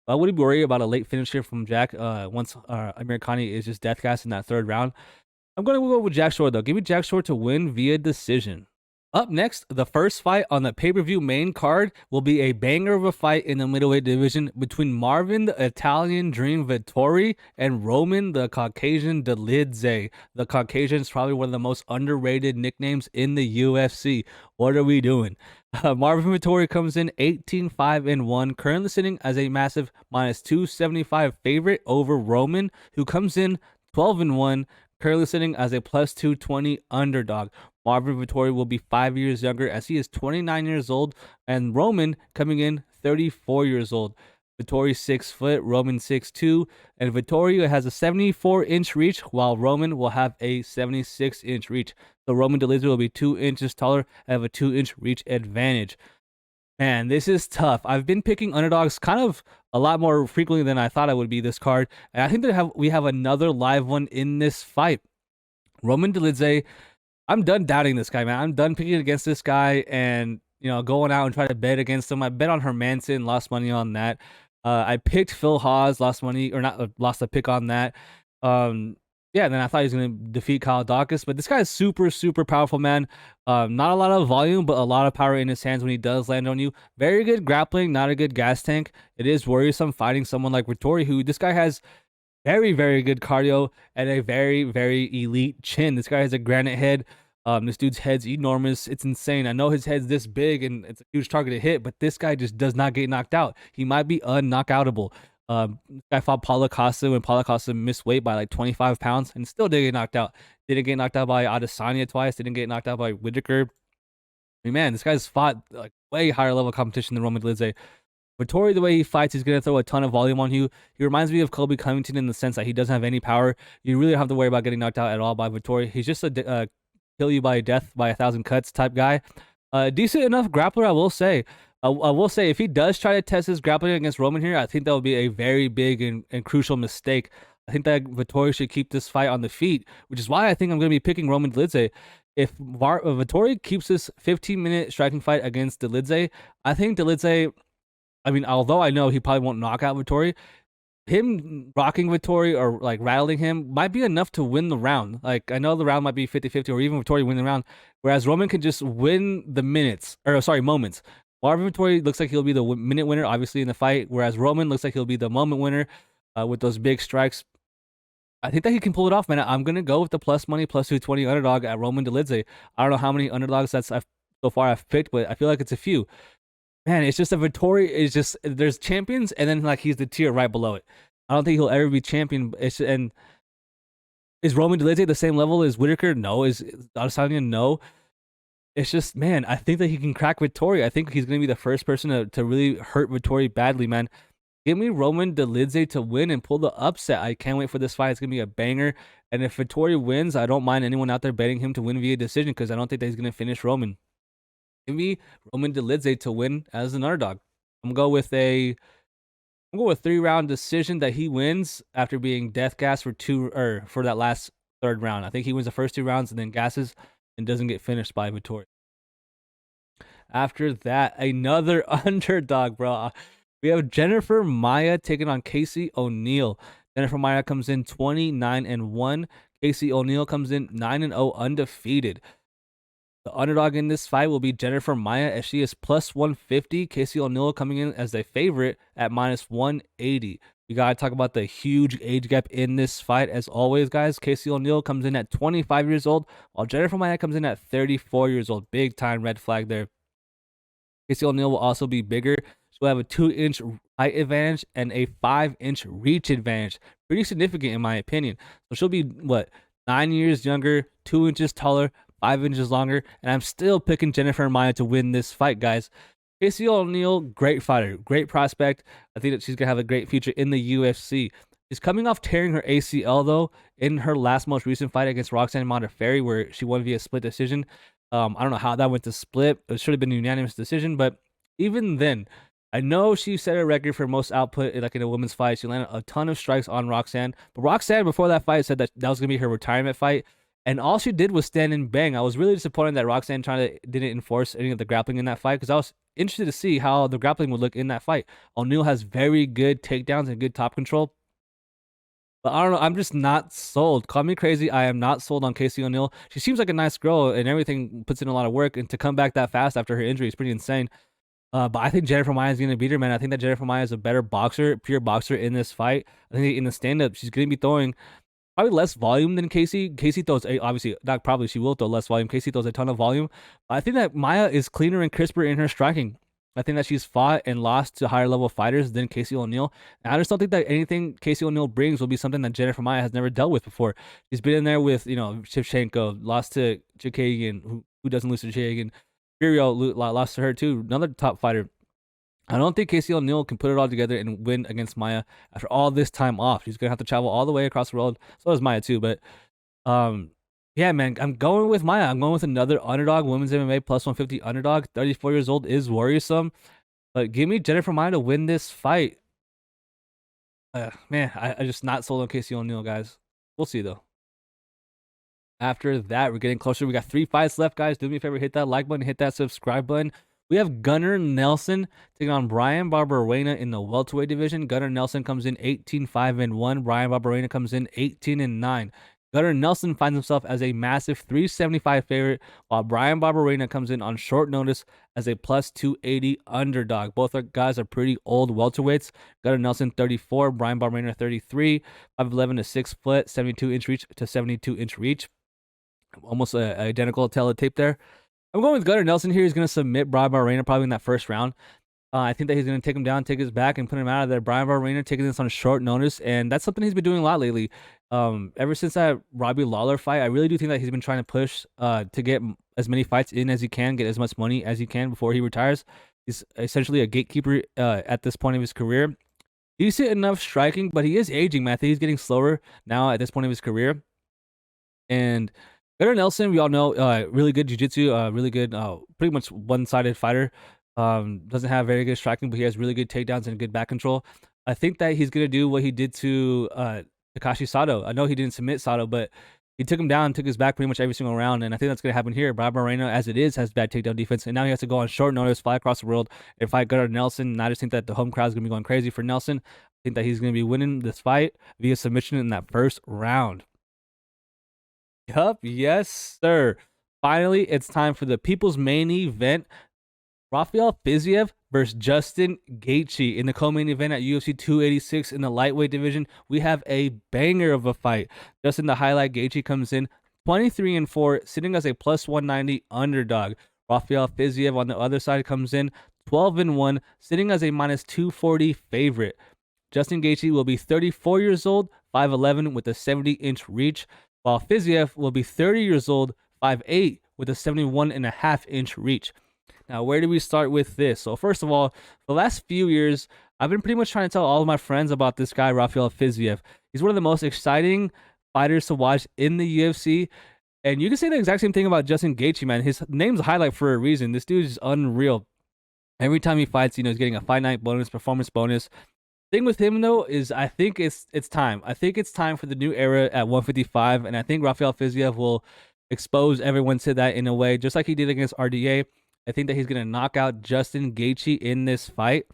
I wouldn't worry about a late finish here from Jack once Amirkhani is just death gas in that 3rd round. I'm going to go with Jack Shore, though. Give me Jack Shore to win via decision. Up next, the first fight on the pay-per-view main card will be a banger of a fight in the middleweight division between Marvin, the Italian Dream Vettori, and Roman, the Caucasian Dolidze. The Caucasian is probably one of the most underrated nicknames in the UFC. What are we doing? Marvin Vettori comes in 18-5-1, currently sitting as a massive minus 275 favorite over Roman, who comes in 12-1, currently sitting as a plus 220 underdog. Marvin Vettori will be 5 years younger, as he is 29 years old, and Roman coming in 34 years old. Vettori 6 foot, Roman 6'2", and Vettori has a 74-inch reach, while Roman will have a 76-inch reach. So Roman Dolidze will be 2 inches taller and have a 2-inch reach advantage. Man, this is tough. I've been picking underdogs kind of a lot more frequently than I thought I would be this card, and I think that we have another live one in this fight. Roman Dolidze, I'm done doubting this guy, man. I'm done picking against this guy and, going out and trying to bet against him. I bet on Hermanson, lost money on that. I picked Phil Hawes, lost money, or not, lost a pick on that. Yeah, then I thought he was going to defeat Kyle Dawkins, but this guy is super, super powerful, man. Not a lot of volume, but a lot of power in his hands when he does land on you. Very good grappling, not a good gas tank. It is worrisome fighting someone like Vettori, who this guy has very, very good cardio and a very, very elite chin. This guy has a granite head. This dude's head's enormous. It's insane. I know his head's this big and it's a huge target to hit, but this guy just does not get knocked out. He might be unknockoutable. I fought Paulo Costa when Paulo Costa missed weight by 25 pounds and still didn't get knocked out. Didn't get knocked out by Adesanya twice. Didn't get knocked out by Whitaker. I mean, man, this guy's fought way higher level competition than Roman Dolidze. Vettori, the way he fights, he's going to throw a ton of volume on you. He reminds me of Colby Covington in the sense that he doesn't have any power. You really don't have to worry about getting knocked out at all by Vettori. He's just a kill you by death by 1,000 cuts type guy. Decent enough grappler, I will say. I will say, if he does try to test his grappling against Roman here, I think that would be a very big and crucial mistake. I think that Vettori should keep this fight on the feet, which is why I think I'm going to be picking Roman Dolidze. If Vettori keeps this 15-minute striking fight against Dolidze, I think Dolidze, although I know he probably won't knock out Vettori, him rocking Vettori or rattling him might be enough to win the round. I know the round might be 50-50 or even Vettori win the round, whereas Roman can just win the moments. Marvin Vettori looks like he'll be the minute winner, obviously, in the fight, whereas Roman looks like he'll be the moment winner with those big strikes. I think that he can pull it off, man. I'm going to go with the plus money, plus 220 underdog at Roman Dolidze. I don't know how many underdogs I've so far I've picked, but I feel like it's a few. Man, it's just a Vettori. It's just there's champions, and then like he's the tier right below it. I don't think he'll ever be champion. And is Roman Dolidze the same level as Whitaker? No. Is Adesanya? No. It's just, man, I think that he can crack Vettori. I think he's going to be the first person to really hurt Vettori badly, man. Give me Roman Dolidze to win and pull the upset. I can't wait for this fight. It's going to be a banger. And if Vettori wins, I don't mind anyone out there betting him to win via decision because I don't think that he's going to finish Roman. Give me Roman Dolidze to win as an underdog. I'm going to go with 3-round decision that he wins after being death gas for that last third round. I think he wins the first 2 rounds and then gasses and doesn't get finished by Vettori. After that, another underdog, bro. We have Jennifer Maia taking on Casey O'Neill. Jennifer Maia comes in 29-1. Casey O'Neill comes in 9-0 undefeated. The underdog in this fight will be Jennifer Maia as she is plus 150. Casey O'Neill coming in as the favorite at minus 180. You got to talk about the huge age gap in this fight. As always, guys, Casey O'Neill comes in at 25 years old, while Jennifer Maia comes in at 34 years old. Big time red flag there. Casey O'Neill will also be bigger. She'll have a 2-inch height advantage and a 5-inch reach advantage. Pretty significant in my opinion. So she'll be, 9 years younger, 2 inches taller, 5 inches longer, and I'm still picking Jennifer Maia to win this fight, guys. Casey O'Neill, great fighter, great prospect. I think that she's going to have a great future in the UFC. She's coming off tearing her ACL, though, in her most recent fight against Roxanne Modafferi, where she won via split decision. I don't know how that went to split. It should have been a unanimous decision, but even then, I know she set a record for most output in a women's fight. She landed a ton of strikes on Roxanne, but Roxanne, before that fight, said that was going to be her retirement fight. And all she did was stand and bang. I was really disappointed that Roxanne didn't enforce any of the grappling in that fight because I was interested to see how the grappling would look in that fight. O'Neill has very good takedowns and good top control. But I don't know. I'm just not sold. Call me crazy. I am not sold on Casey O'Neill. She seems like a nice girl and everything, puts in a lot of work. And to come back that fast after her injury is pretty insane. But I think Jennifer Maia is going to beat her, man. I think that Jennifer Maia is a better boxer, pure boxer in this fight. I think in the stand-up, she's going to be throwing probably less volume than Casey. Casey throws, obviously, not probably, she will throw less volume. Casey throws a ton of volume. I think that Maia is cleaner and crisper in her striking. I think that she's fought and lost to higher level fighters than Casey O'Neill. And I just don't think that anything Casey O'Neill brings will be something that Jennifer Maia has never dealt with before. She's been in there with, Shevchenko, lost to Chikagian, who doesn't lose to Chikagian. Gabriel lost to her too, another top fighter. I don't think Casey O'Neill can put it all together and win against Maia after all this time off. She's going to have to travel all the way across the world. So does Maia too. But, yeah, man, I'm going with Maia. I'm going with another underdog, women's MMA plus 150 underdog. 34 years old is worrisome. But give me Jennifer Maia to win this fight. Man, I just not sold on Casey O'Neill, guys. We'll see, though. After that, we're getting closer. We got 3 fights left, guys. Do me a favor, hit that like button, hit that subscribe button. We have Gunnar Nelson taking on Brian Barberena in the welterweight division. Gunnar Nelson comes in 18-5-1. Brian Barberena comes in 18-9. Gunnar Nelson finds himself as a massive 375 favorite, while Brian Barberena comes in on short notice as a plus 280 underdog. Both guys are pretty old welterweights. Gunnar Nelson 34, Brian Barberena 33, 5'11" to 6 foot, 72-inch reach to 72-inch reach. Almost identical tape there. I'm going with Gunnar Nelson here. He's going to submit Brian Barberena probably in that first round. I think that he's going to take him down, take his back, and put him out of there. Brian Barberena taking this on short notice, and that's something he's been doing a lot lately. Ever since that Robbie Lawler fight, I really do think that he's been trying to push to get as many fights in as he can, get as much money as he can before he retires. He's essentially a gatekeeper at this point of his career. Decent enough striking, but he is aging, man. I think he's getting slower now at this point of his career. And Gunnar Nelson, we all know, really good jiu-jitsu, really good, pretty much one-sided fighter. Doesn't have very good striking, but he has really good takedowns and good back control. I think that he's going to do what he did to Takashi Sato. I know he didn't submit Sato, but he took him down, took his back pretty much every single round, and I think that's going to happen here. Brian Barberena, as it is, has bad takedown defense, and now he has to go on short notice, fly across the world, and fight Gunnar Nelson. And I just think that the home crowd is going to be going crazy for Nelson. I think that he's going to be winning this fight via submission in that first round. Yup, yes, sir. Finally, it's time for the people's main event. Rafael Fiziev versus Justin Gaethje in the co-main event at UFC 286 in the lightweight division. We have a banger of a fight. Just in the highlight, Gaethje comes in 23-4, sitting as a plus 190 underdog. Rafael Fiziev on the other side comes in 12-1, sitting as a -240 favorite. Justin Gaethje will be 34 years old, 5'11", with a 70-inch reach, while Fiziev will be 30 years old, 5'8", with a 71.5-inch reach. Now, where do we start with this? So first of all, the last few years, I've been pretty much trying to tell all of my friends about this guy, Rafael Fiziev. He's one of the most exciting fighters to watch in the UFC. And you can say the exact same thing about Justin Gaethje, man. His name's a highlight for a reason. This dude is unreal. Every time he fights, he's getting a fight night bonus, performance bonus. Thing with him, though, is I think it's time. I think it's time for the new era at 155, and I think Rafael Fiziev will expose everyone to that in a way, just like he did against RDA. I think that he's going to knock out Justin Gaethje in this fight.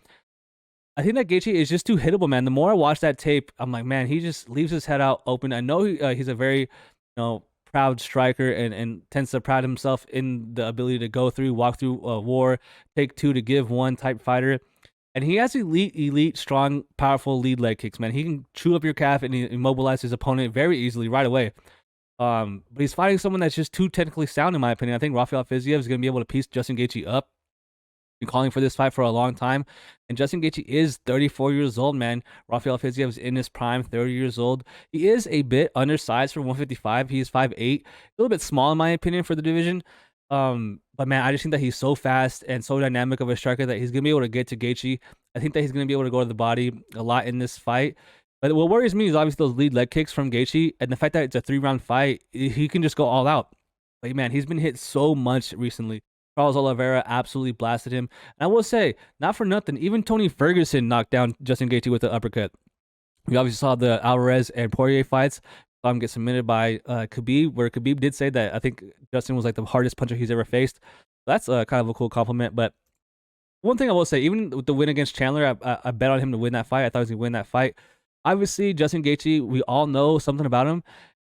I think that Gaethje is just too hittable, man. The more I watch that tape, I'm like, man, he just leaves his head out open. I know he's a very, proud striker and tends to pride himself in the ability to walk through war, take two to give one type fighter. And he has elite, strong, powerful lead leg kicks, man. He can chew up your calf and immobilize his opponent very easily right away. But he's fighting someone that's just too technically sound, in my opinion. I think Rafael Fiziev is going to be able to piece Justin Gaethje up. Been calling for this fight for a long time. And Justin Gaethje is 34 years old, man. Rafael Fiziev is in his prime, 30 years old. He is a bit undersized for 155. He is 5'8", a little bit small in my opinion for the division. But man, I just think that he's so fast and so dynamic of a striker that he's going to be able to get to Gaethje. I think that he's going to be able to go to the body a lot in this fight. But what worries me is obviously those lead leg kicks from Gaethje and the fact that it's a 3-round fight. He can just go all out. Like, man, he's been hit so much recently. Charles Oliveira absolutely blasted him. And I will say, not for nothing, even Tony Ferguson knocked down Justin Gaethje with the uppercut. We obviously saw the Alvarez and Poirier fights. Saw him get submitted by Khabib, where Khabib did say that I think Justin was like the hardest puncher he's ever faced. That's kind of a cool compliment. But one thing I will say, even with the win against Chandler, I bet on him to win that fight. I thought he was going to win that fight. Obviously, Justin Gaethje, we all know something about him.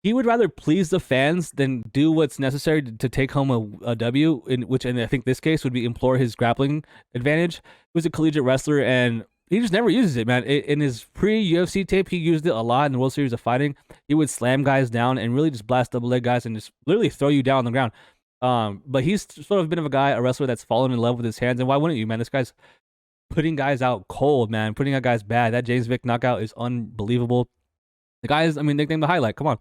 He would rather please the fans than do what's necessary to take home a W, and I think this case would be implore his grappling advantage. He was a collegiate wrestler, and he just never uses it, man. In his pre-UFC tape, he used it a lot in the World Series of Fighting. He would slam guys down and really just blast double leg guys and just literally throw you down on the ground. But he's sort of been a wrestler that's fallen in love with his hands, and why wouldn't you, man? This guy's putting guys out cold, man. Putting out guys bad. That James Vick knockout is unbelievable. The guy is, nicknamed the highlight. Come on.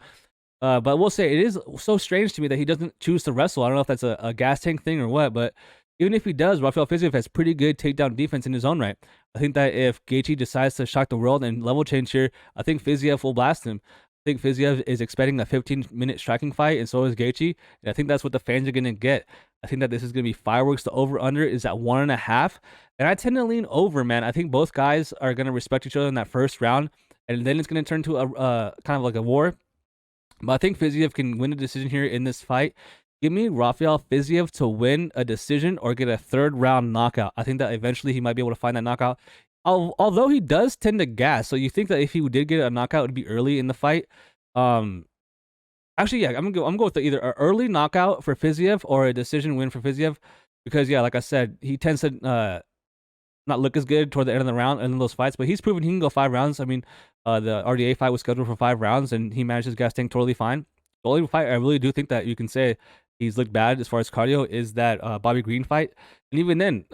But we'll say it is so strange to me that he doesn't choose to wrestle. I don't know if that's a gas tank thing or what, but even if he does, Rafael Fiziev has pretty good takedown defense in his own right. I think that if Gaethje decides to shock the world and level change here, I think Fiziev will blast him. I think Fiziev is expecting a 15-minute striking fight, and so is Gaethje. And I think that's what the fans are going to get. I think that this is going to be fireworks. The over-under is at 1.5. And I tend to lean over, man. I think both guys are going to respect each other in that first round, and then it's going to turn to a kind of like a war. But I think Fiziev can win a decision here in this fight. Give me Rafael Fiziev to win a decision or get a third-round knockout. I think that eventually he might be able to find that knockout. Although he does tend to gas, so you think that if he did get a knockout, it would be early in the fight. Actually, yeah, I'm gonna go with either an early knockout for Fiziev or a decision win for Fiziev, because yeah, like I said, he tends to not look as good toward the end of the round and in those fights, but he's proven he can go 5 rounds. I mean, the RDA fight was scheduled for 5 rounds, and he managed his gas tank totally fine. The only fight I really do think that you can say he's looked bad as far as cardio is that Bobby Green fight, and even then,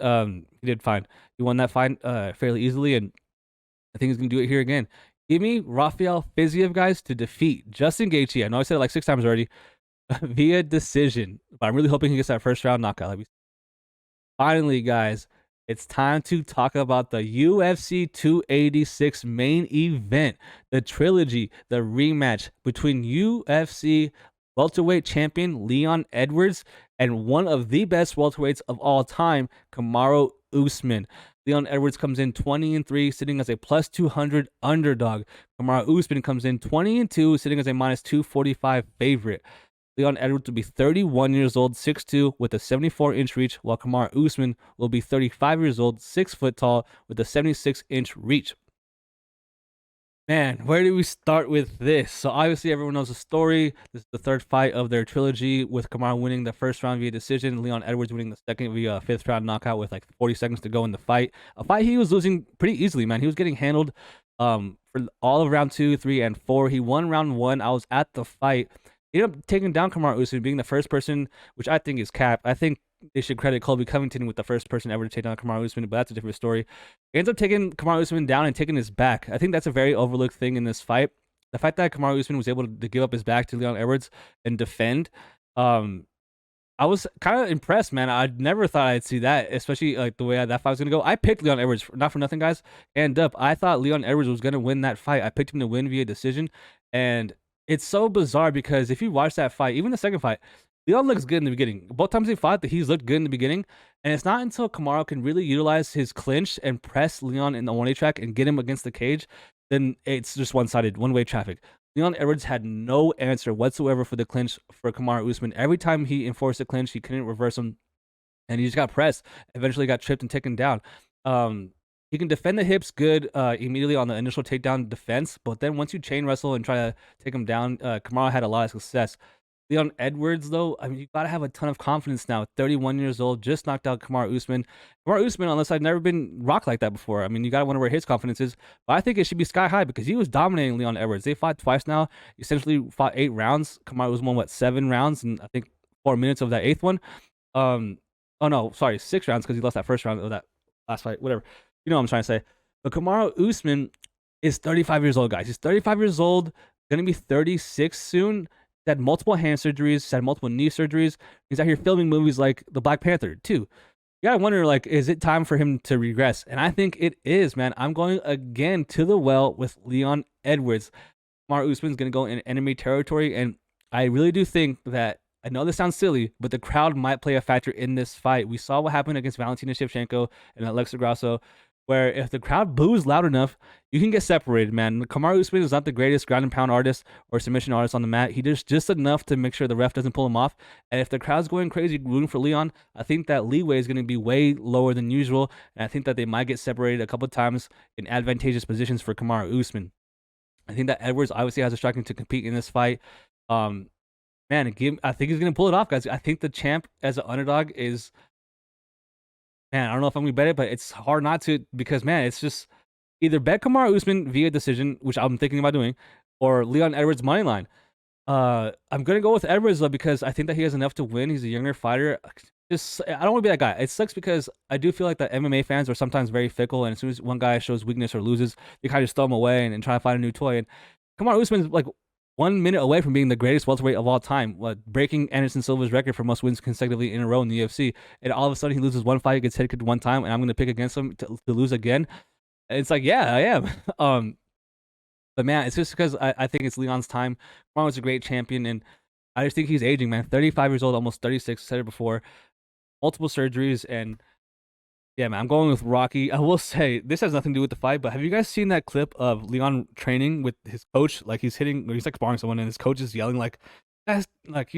he did fine. He won that fight fairly easily, and I think he's gonna do it here again. Give me Rafael Fiziev, guys, to defeat Justin Gaethje. I know I said it like 6 times already, via decision, but I'm really hoping he gets that first round knockout. Finally, guys, it's time to talk about the UFC 286 main event, the trilogy, the rematch between UFC welterweight champion Leon Edwards and one of the best welterweights of all time, Kamaru Usman. Leon Edwards comes in 20-3, sitting as a +200 underdog. Kamaru Usman comes in 20-2, sitting as a -245 favorite. Leon Edwards will be 31 years old, 6'2", with a 74-inch reach, while Kamaru Usman will be 35 years old, 6 foot tall, with a 76-inch reach. Man, where do we start with this? So obviously everyone knows the story. This is the third fight of their trilogy, with Kamaru winning the first round via decision, Leon Edwards winning the second via 5th round knockout with like 40 seconds to go in the fight. A fight he was losing pretty easily, man. He was getting handled for all of round 2, 3, and 4. He won round 1. I was at the fight. He ended up taking down Kamaru Usman, being the first person, which I think is cap. I think they should credit Colby Covington with the first person ever to take down Kamaru Usman, but that's a different story. He ends up taking Kamaru Usman down and taking his back. I think that's a very overlooked thing in this fight. The fact that Kamaru Usman was able to give up his back to Leon Edwards and defend, I was kind of impressed, man. I never thought I'd see that, especially like the way that fight was gonna go. I picked Leon Edwards, not for nothing, guys. And up, I thought Leon Edwards was gonna win that fight. I picked him to win via decision, and it's so bizarre because if you watch that fight, even the second fight, Leon looks good in the beginning. Both times he fought, he's looked good in the beginning, and it's not until Kamaru can really utilize his clinch and press Leon in the 1A track and get him against the cage, then it's just one-sided, one-way traffic. Leon Edwards had no answer whatsoever for the clinch for Kamaru Usman. Every time he enforced a clinch, he couldn't reverse him, and he just got pressed. Eventually got tripped and taken down. He can defend the hips good immediately on the initial takedown defense, but then once you chain wrestle and try to take him down, Kamaru had a lot of success. Leon Edwards, though, I mean, you got to have a ton of confidence now. 31 years old, just knocked out Kamaru Usman. Kamaru Usman, unless I've never been rocked like that before. I mean, you got to wonder where his confidence is. But I think it should be sky high because he was dominating Leon Edwards. They fought twice now. Essentially fought 8 rounds. Kamaru was won, 7 rounds? And I think 4 minutes of that 8th one. Oh, no, sorry, 6 rounds because he lost that first round of that last fight. Whatever. You know what I'm trying to say. But Kamaru Usman is 35 years old, guys. He's 35 years old, going to be 36 soon. He's had multiple hand surgeries, he's had multiple knee surgeries. He's out here filming movies like The Black Panther, too. You gotta wonder, like, is it time for him to regress? And I think it is, man. I'm going again to the well with Leon Edwards. Kamaru Usman's gonna go in enemy territory, and I really do think that, I know this sounds silly, but the crowd might play a factor in this fight. We saw what happened against Valentina Shevchenko and Alexa Grasso, where if the crowd boos loud enough, you can get separated, man. Kamaru Usman is not the greatest ground and pound artist or submission artist on the mat. He does just enough to make sure the ref doesn't pull him off. And if the crowd's going crazy rooting for Leon, I think that leeway is going to be way lower than usual. And I think that they might get separated a couple of times in advantageous positions for Kamaru Usman. I think that Edwards obviously has a striking to compete in this fight. Man, I think he's going to pull it off, guys. I think the champ as an underdog is... Man, I don't know if I'm going to bet it, but it's hard not to because, man, it's just either bet Kamaru Usman via decision, which I'm thinking about doing, or Leon Edwards money line. I'm going to go with Edwards, though, because I think that he has enough to win. He's a younger fighter. I don't want to be that guy. It sucks because I do feel like the MMA fans are sometimes very fickle, and as soon as one guy shows weakness or loses, they kind of just throw him away and try to find a new toy. And Kamaru Usman's like 1 minute away from being the greatest welterweight of all time, breaking Anderson Silva's record for most wins consecutively in a row in the UFC. And all of a sudden, he loses one fight, gets head kicked one time, and I'm going to pick against him to lose again. And it's like, yeah, I am. But man, it's just because I think it's Leon's time. Kamaru was a great champion, and I just think he's aging, man. 35 years old, almost 36. I said it before. Multiple surgeries, and yeah, man, I'm going with Rocky. I will say, this has nothing to do with the fight, but have you guys seen that clip of Leon training with his coach? Like, he's like sparring someone, and his coach is yelling, like, he's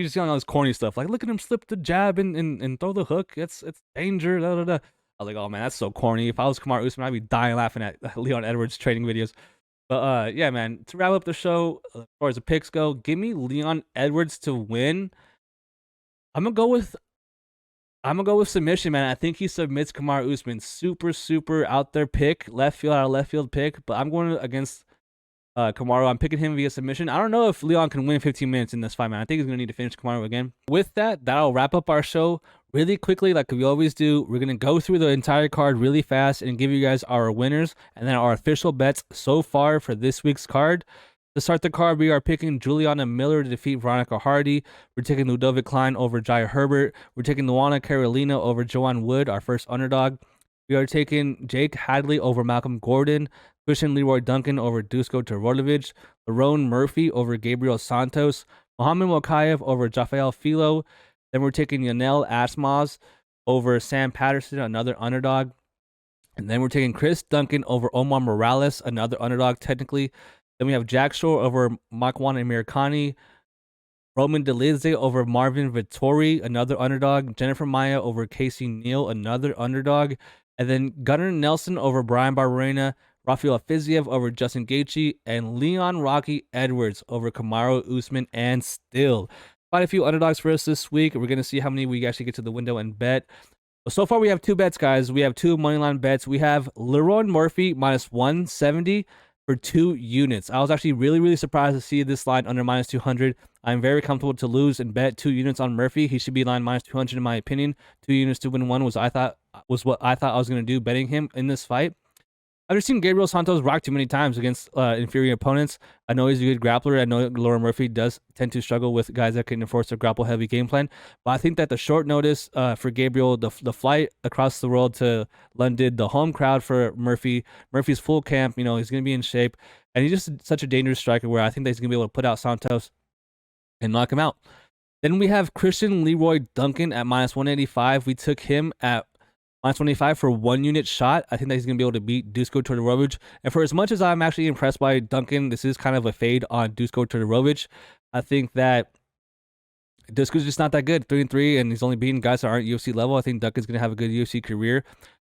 just yelling all this corny stuff. Like, look at him slip the jab and throw the hook. It's danger, da, da, da. I was like, oh, man, that's so corny. If I was Kamaru Usman, I'd be dying laughing at Leon Edwards training videos. But, yeah, man, to wrap up the show, as far as the picks go, give me Leon Edwards to win. I'm going to go with submission, man. I think he submits Kamaru Usman. Super out there pick. Out of left field pick. But I'm going against Kamaru. I'm picking him via submission. I don't know if Leon can win 15 minutes in this fight, man. I think he's going to need to finish Kamaru again. With that, that'll wrap up our show really quickly like we always do. We're going to go through the entire card really fast and give you guys our winners and then our official bets so far for this week's card. To start the card, we are picking Juliana Miller to defeat Veronica Hardy. We're taking Ludovít Klein over Jai Herbert. We're taking Luana Carolina over Joanne Wood, our first underdog. We are taking Jake Hadley over Malcolm Gordon. Christian Leroy Duncan over Dusko Todorovic. Lerone Murphy over Gabriel Santos. Muhammad Mokaev over Jafel Filho. Then we're taking Yanal Ashmoz over Sam Patterson, another underdog. And then we're taking Chris Duncan over Omar Morales, another underdog technically. Then we have Jack Shore over Makwan and Amirkhani. Roman Delizze over Marvin Vittori, another underdog. Jennifer Maia over Casey Neal, another underdog. And then Gunnar Nelson over Brian Barberena. Rafael Fiziev over Justin Gaethje. And Leon Rocky Edwards over Kamaru Usman and Still. Quite a few underdogs for us this week. We're going to see how many we actually get to the window and bet. So far, we have 2 bets, guys. We have 2 moneyline bets. We have Lerone Murphy minus 170. for 2 units. I was actually really surprised to see this line under minus 200. I'm very comfortable to lose and bet 2 units on Murphy. He should be line minus 200 in my opinion. 2 units to win 1 was what I thought I was going to do betting him in this fight. I've just seen Gabriel Santos rock too many times against inferior opponents. I know he's a good grappler. I know Laura Murphy does tend to struggle with guys that can enforce a grapple-heavy game plan. But I think that the short notice for Gabriel, the flight across the world to London, the home crowd for Murphy's full camp, he's going to be in shape. And he's just such a dangerous striker where I think that he's going to be able to put out Santos and knock him out. Then we have Christian Leroy Duncan at minus 185. We took him at minus 25 for 1 unit shot. I think that he's going to be able to beat Dusko Todorovic. And for as much as I'm actually impressed by Duncan, this is kind of a fade on Dusko Todorovic. I think that Dusko's just not that good, 3-3, and he's only beating guys that aren't UFC level. I think Duncan's going to have a good UFC career.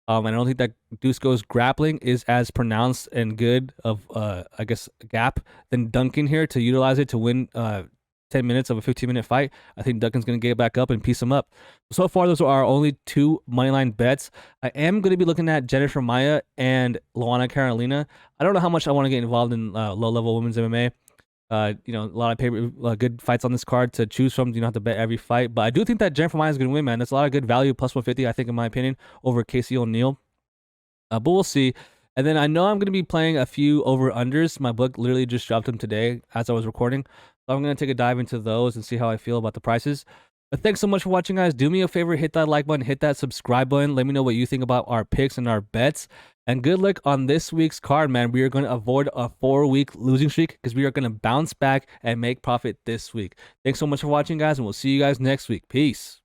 And I don't think that Dusko's grappling is as pronounced and good of, gap than Duncan here to utilize it to win 10 minutes of a 15-minute fight. I think Duncan's going to get back up and piece him up. So far, those are our only 2 moneyline bets. I am going to be looking at Jennifer Maia and Luana Carolina. I don't know how much I want to get involved in low-level women's MMA. A lot of good fights on this card to choose from. You don't have to bet every fight. But I do think that Jennifer Maia is going to win, man. That's a lot of good value, plus 150, I think, in my opinion, over Casey O'Neill. But we'll see. And then I know I'm going to be playing a few over-unders. My book literally just dropped them today as I was recording. So I'm going to take a dive into those and see how I feel about the prices. But thanks so much for watching, guys. Do me a favor, hit that like button, hit that subscribe button. Let me know what you think about our picks and our bets. And good luck on this week's card, man. We are going to avoid a 4-week losing streak because we are going to bounce back and make profit this week. Thanks so much for watching, guys, and we'll see you guys next week. Peace.